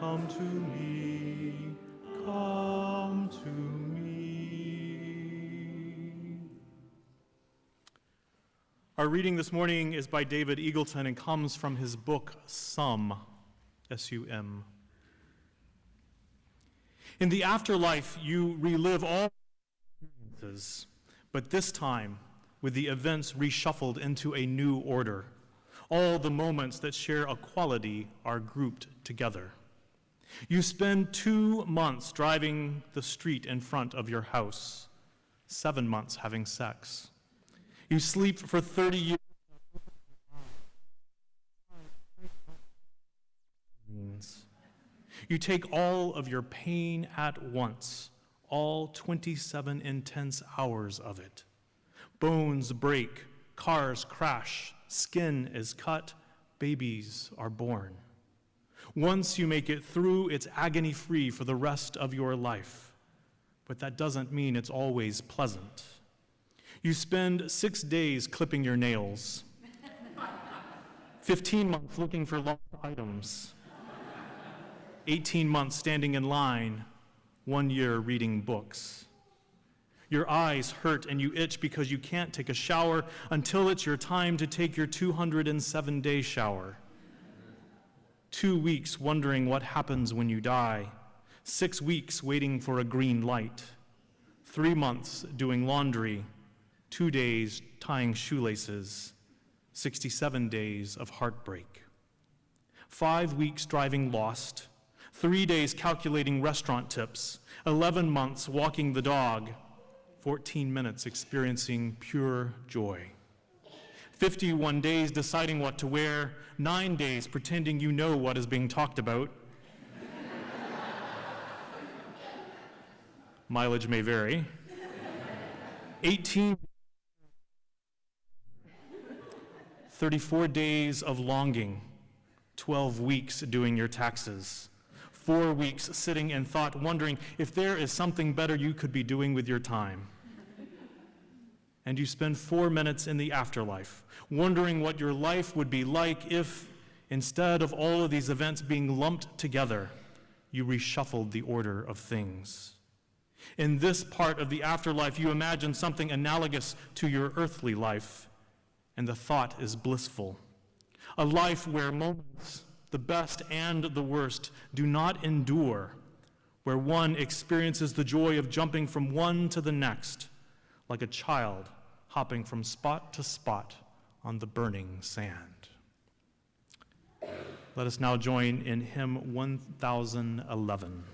come to me, come to me. Our reading this morning is by David Eagleton and comes from his book, Sum, S-U-M. In the afterlife, you relive all experiences, but this time with the events reshuffled into a new order. All the moments that share a quality are grouped together. You spend 2 months driving the street in front of your house, 7 months having sex. You sleep for 30 years. You take all of your pain at once, all 27 intense hours of it. Bones break, cars crash, skin is cut, babies are born. Once you make it through, it's agony-free for the rest of your life. But that doesn't mean it's always pleasant. You spend 6 days clipping your nails, 15 months looking for lost items, 18 months standing in line, 1 year reading books. Your eyes hurt and you itch because you can't take a shower until it's your time to take your 207-day shower. 2 weeks wondering what happens when you die, 6 weeks waiting for a green light, 3 months doing laundry, 2 days tying shoelaces, 67 days of heartbreak, 5 weeks driving lost, 3 days calculating restaurant tips, 11 months walking the dog, 14 minutes experiencing pure joy, 51 days deciding what to wear, 9 days pretending you know what is being talked about. Mileage may vary. 34 days of longing, 12 weeks doing your taxes, 4 weeks sitting in thought, wondering if there is something better you could be doing with your time. And you spend 4 minutes in the afterlife, wondering what your life would be like if, instead of all of these events being lumped together, you reshuffled the order of things. In this part of the afterlife, you imagine something analogous to your earthly life, and the thought is blissful. A life where moments, the best and the worst, do not endure, where one experiences the joy of jumping from one to the next, like a child hopping from spot to spot on the burning sand. Let us now join in hymn 1011.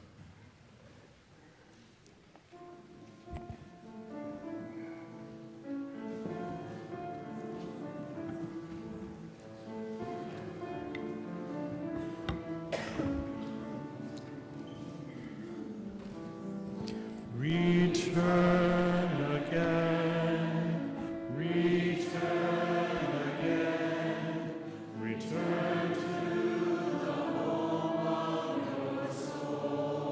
Return again, return again, return to the home of your soul.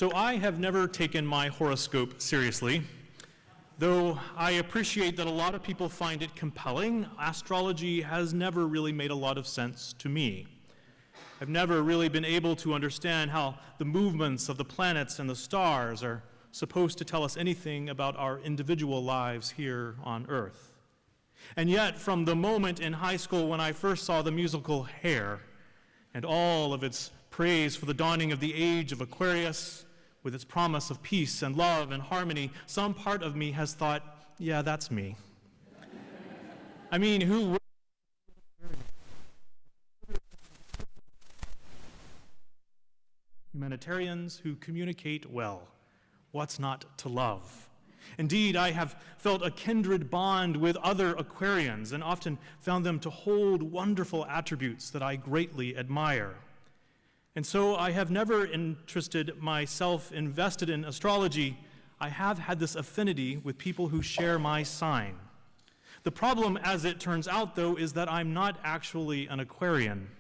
So I have never taken my horoscope seriously. Though I appreciate that a lot of people find it compelling, astrology has never really made a lot of sense to me. I've never really been able to understand how the movements of the planets and the stars are supposed to tell us anything about our individual lives here on Earth. And yet, from the moment in high school when I first saw the musical Hair, and all of its praise for the dawning of the age of Aquarius, with its promise of peace and love and harmony, some part of me has thought, yeah, that's me. I mean, who would? Humanitarians who communicate well. What's not to love? Indeed, I have felt a kindred bond with other Aquarians and often found them to hold wonderful attributes that I greatly admire. And so I have never interested myself invested in astrology. I have had this affinity with people who share my sign. The problem, as it turns out, though, is that I'm not actually an Aquarian.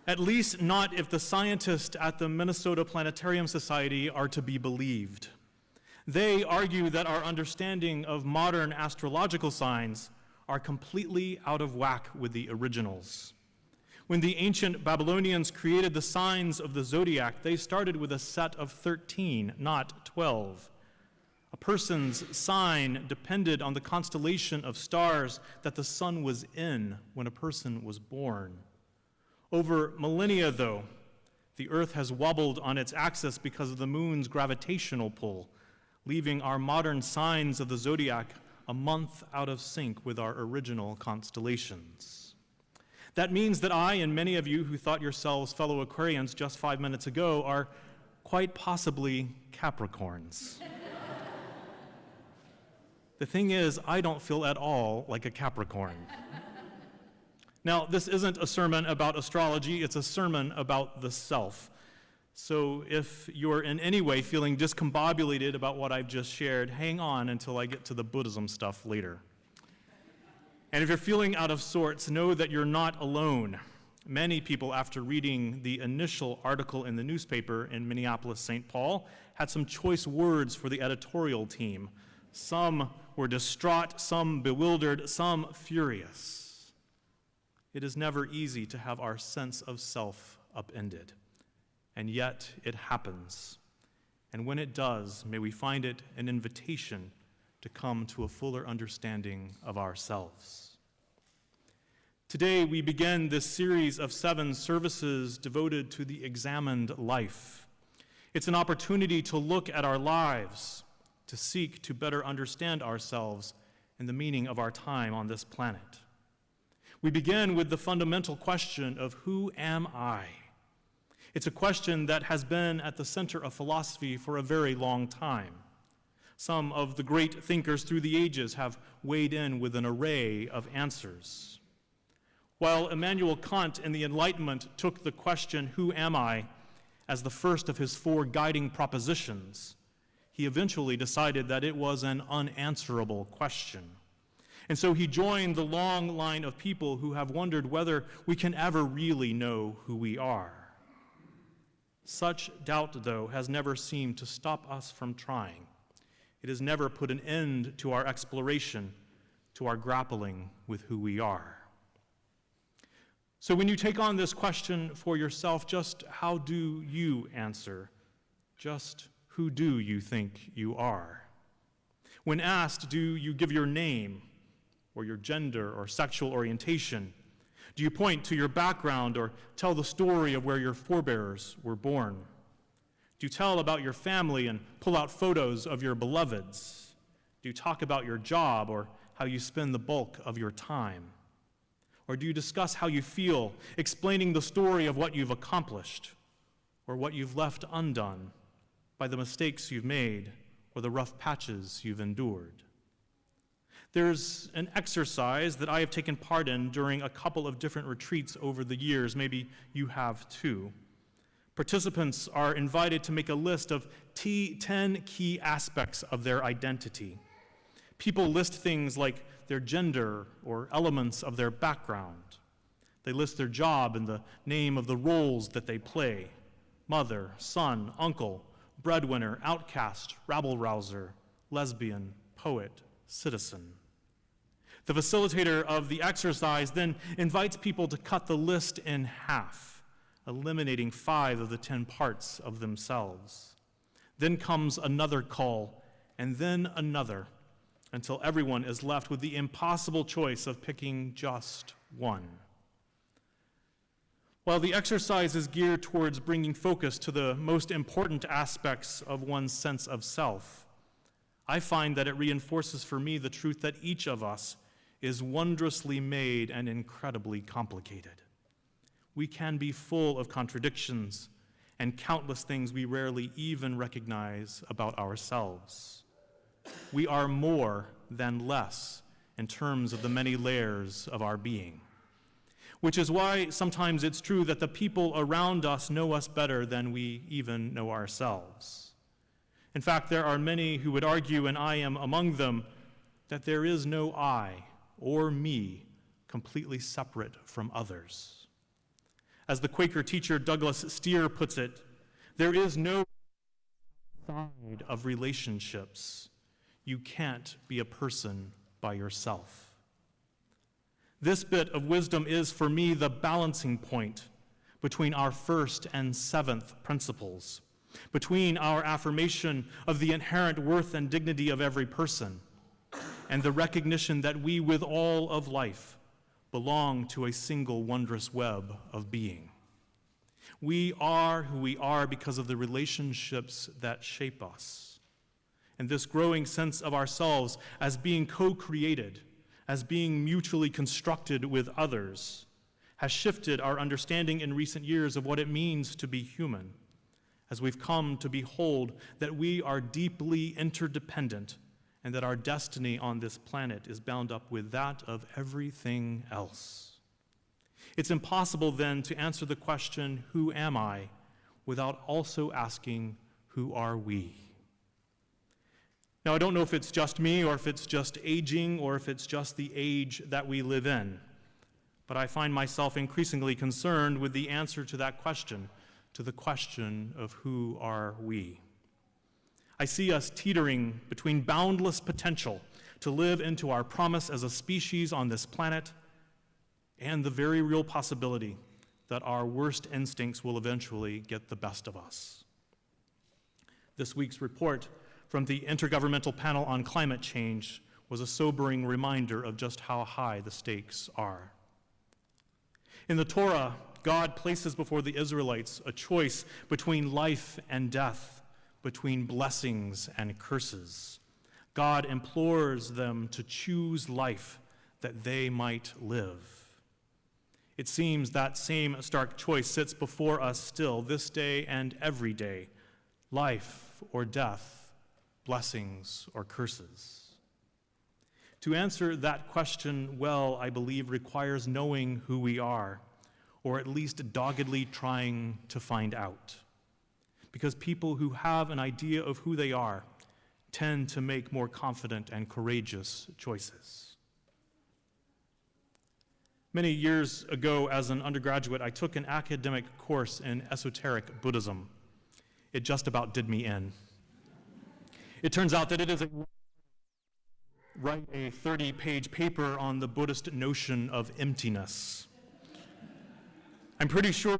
At least not if the scientists at the Minnesota Planetarium Society are to be believed. They argue that our understanding of modern astrological signs are completely out of whack with the originals. When the ancient Babylonians created the signs of the zodiac, they started with a set of 13, not 12. A person's sign depended on the constellation of stars that the sun was in when a person was born. Over millennia, though, the Earth has wobbled on its axis because of the moon's gravitational pull, leaving our modern signs of the zodiac a month out of sync with our original constellations. That means that I and many of you who thought yourselves fellow Aquarians just 5 minutes ago are quite possibly Capricorns. The thing is, I don't feel at all like a Capricorn. Now, this isn't a sermon about astrology, it's a sermon about the self. So if you're in any way feeling discombobulated about what I've just shared, hang on until I get to the Buddhism stuff later. And if you're feeling out of sorts, know that you're not alone. Many people, after reading the initial article in the newspaper in Minneapolis, St. Paul, had some choice words for the editorial team. Some were distraught, some bewildered, some furious. It is never easy to have our sense of self upended, and yet it happens. And when it does, may we find it an invitation to come to a fuller understanding of ourselves. Today, we begin this series of 7 services devoted to the examined life. It's an opportunity to look at our lives, to seek to better understand ourselves and the meaning of our time on this planet. We begin with the fundamental question of who am I? It's a question that has been at the center of philosophy for a very long time. Some of the great thinkers through the ages have weighed in with an array of answers. While Immanuel Kant in the Enlightenment took the question, who am I, as the first of his 4 guiding propositions, he eventually decided that it was an unanswerable question. And so he joined the long line of people who have wondered whether we can ever really know who we are. Such doubt, though, has never seemed to stop us from trying. It has never put an end to our exploration, to our grappling with who we are. So when you take on this question for yourself, just how do you answer? Just who do you think you are? When asked, do you give your name or your gender or sexual orientation? Do you point to your background or tell the story of where your forebears were born? Do you tell about your family and pull out photos of your beloveds? Do you talk about your job or how you spend the bulk of your time? Or do you discuss how you feel, explaining the story of what you've accomplished or what you've left undone by the mistakes you've made or the rough patches you've endured? There's an exercise that I have taken part in during a couple of different retreats over the years. Maybe you have too. Participants are invited to make a list of 10 key aspects of their identity. People list things like their gender or elements of their background. They list their job and the name of the roles that they play, mother, son, uncle, breadwinner, outcast, rabble-rouser, lesbian, poet, citizen. The facilitator of the exercise then invites people to cut the list in half, eliminating 5 of the 10 parts of themselves. Then comes another call, and then another, until everyone is left with the impossible choice of picking just one. While the exercise is geared towards bringing focus to the most important aspects of one's sense of self, I find that it reinforces for me the truth that each of us is wondrously made and incredibly complicated. We can be full of contradictions and countless things we rarely even recognize about ourselves. We are more than less in terms of the many layers of our being, which is why sometimes it's true that the people around us know us better than we even know ourselves. In fact, there are many who would argue, and I am among them, that there is no I or me completely separate from others. As the Quaker teacher Douglas Steere puts it, there is no side of relationships. You can't be a person by yourself. This bit of wisdom is, for me, the balancing point between our first and seventh principles, between our affirmation of the inherent worth and dignity of every person, and the recognition that we, with all of life, belong to a single wondrous web of being. We are who we are because of the relationships that shape us. And this growing sense of ourselves as being co-created, as being mutually constructed with others, has shifted our understanding in recent years of what it means to be human, as we've come to behold that we are deeply interdependent and that our destiny on this planet is bound up with that of everything else. It's impossible then to answer the question, who am I, without also asking, who are we? Now, I don't know if it's just me, or if it's just aging, or if it's just the age that we live in, but I find myself increasingly concerned with the answer to that question, to the question of who are we. I see us teetering between boundless potential to live into our promise as a species on this planet and the very real possibility that our worst instincts will eventually get the best of us. This week's report from the Intergovernmental Panel on Climate Change was a sobering reminder of just how high the stakes are. In the Torah, God places before the Israelites a choice between life and death, between blessings and curses. God implores them to choose life that they might live. It seems that same stark choice sits before us still, this day and every day, life or death, blessings or curses. To answer that question well, I believe, requires knowing who we are, or at least doggedly trying to find out. Because people who have an idea of who they are tend to make more confident and courageous choices. Many years ago, as an undergraduate, I took an academic course in esoteric Buddhism. It just about did me in. It turns out that it is write a 30-page paper on the Buddhist notion of emptiness. I'm pretty sure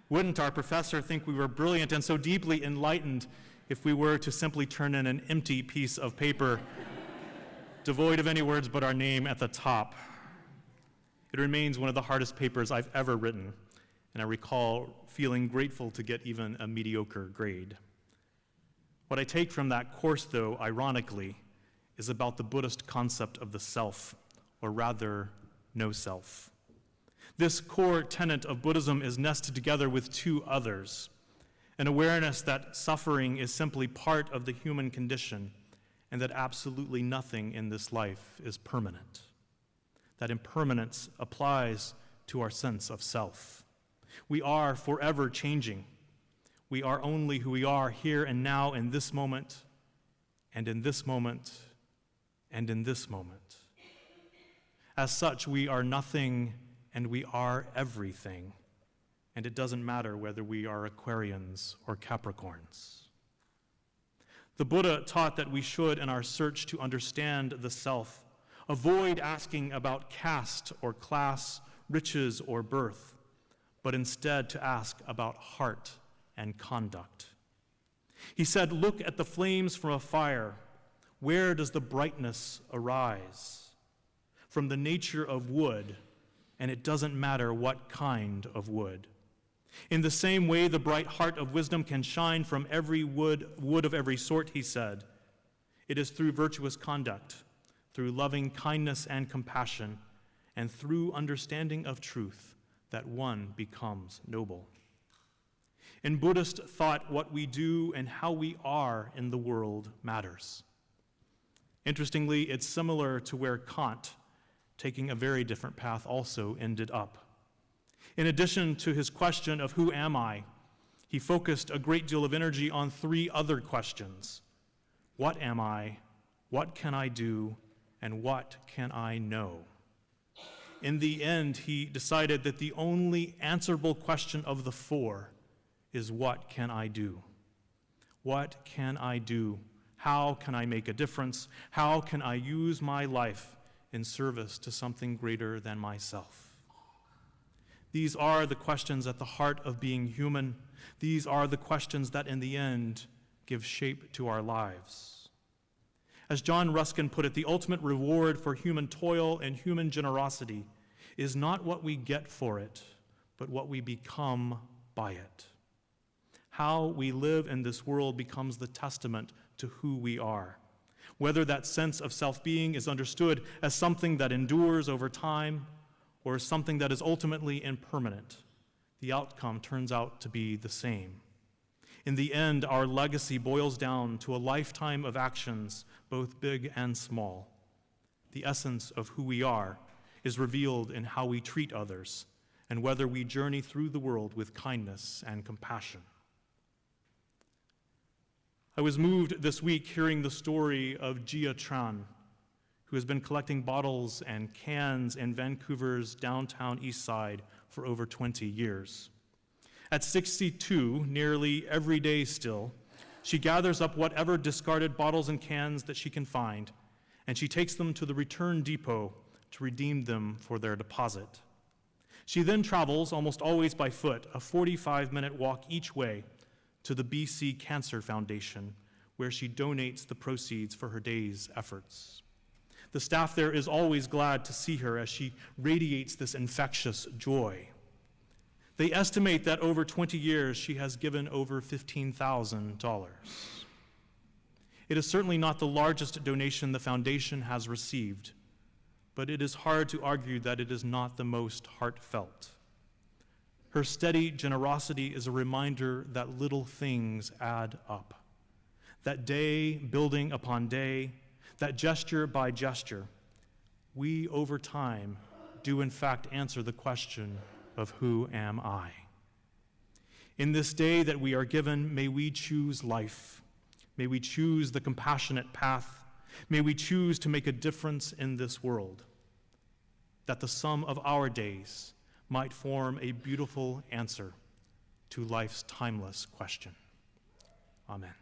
wouldn't our professor think we were brilliant and so deeply enlightened if we were to simply turn in an empty piece of paper devoid of any words but our name at the top? It remains one of the hardest papers I've ever written, and I recall feeling grateful to get even a mediocre grade. What I take from that course, though, ironically, is about the Buddhist concept of the self, or rather, no self. This core tenet of Buddhism is nested together with 2 others: an awareness that suffering is simply part of the human condition and that absolutely nothing in this life is permanent. That impermanence applies to our sense of self. We are forever changing. We are only who we are here and now in this moment, and in this moment, and in this moment. As such, we are nothing and we are everything. And it doesn't matter whether we are Aquarians or Capricorns. The Buddha taught that we should, in our search to understand the self, avoid asking about caste or class, riches or birth, but instead to ask about heart and conduct. He said, look at the flames from a fire. Where does the brightness arise? From the nature of wood, and it doesn't matter what kind of wood. In the same way, the bright heart of wisdom can shine from every wood of every sort, he said. It is through virtuous conduct, through loving kindness and compassion, and through understanding of truth that one becomes noble. In Buddhist thought, what we do and how we are in the world matters. Interestingly, it's similar to where Kant, taking a very different path, also ended up. In addition to his question of who am I, he focused a great deal of energy on three other questions. What am I? What can I do? And what can I know? In the end, he decided that the only answerable question of the four is what can I do? What can I do? How can I make a difference? How can I use my life in service to something greater than myself? These are the questions at the heart of being human. These are the questions that in the end give shape to our lives. As John Ruskin put it, the ultimate reward for human toil and human generosity is not what we get for it, but what we become by it. How we live in this world becomes the testament to who we are. Whether that sense of self-being is understood as something that endures over time or as something that is ultimately impermanent, the outcome turns out to be the same. In the end, our legacy boils down to a lifetime of actions, both big and small. The essence of who we are is revealed in how we treat others and whether we journey through the world with kindness and compassion. I was moved this week hearing the story of Jia Tran, who has been collecting bottles and cans in Vancouver's downtown east side for over 20 years. At 62, nearly every day still, she gathers up whatever discarded bottles and cans that she can find, and she takes them to the return depot to redeem them for their deposit. She then travels, almost always by foot, a 45-minute walk each way to the BC Cancer Foundation, where she donates the proceeds for her day's efforts. The staff there is always glad to see her as she radiates this infectious joy. They estimate that over 20 years she has given over $15,000. It is certainly not the largest donation the foundation has received, but it is hard to argue that it is not the most heartfelt. Her steady generosity is a reminder that little things add up, that day building upon day, that gesture by gesture, we over time do in fact answer the question of who am I? In this day that we are given, may we choose life. May we choose the compassionate path. May we choose to make a difference in this world, that the sum of our days might form a beautiful answer to life's timeless question. Amen.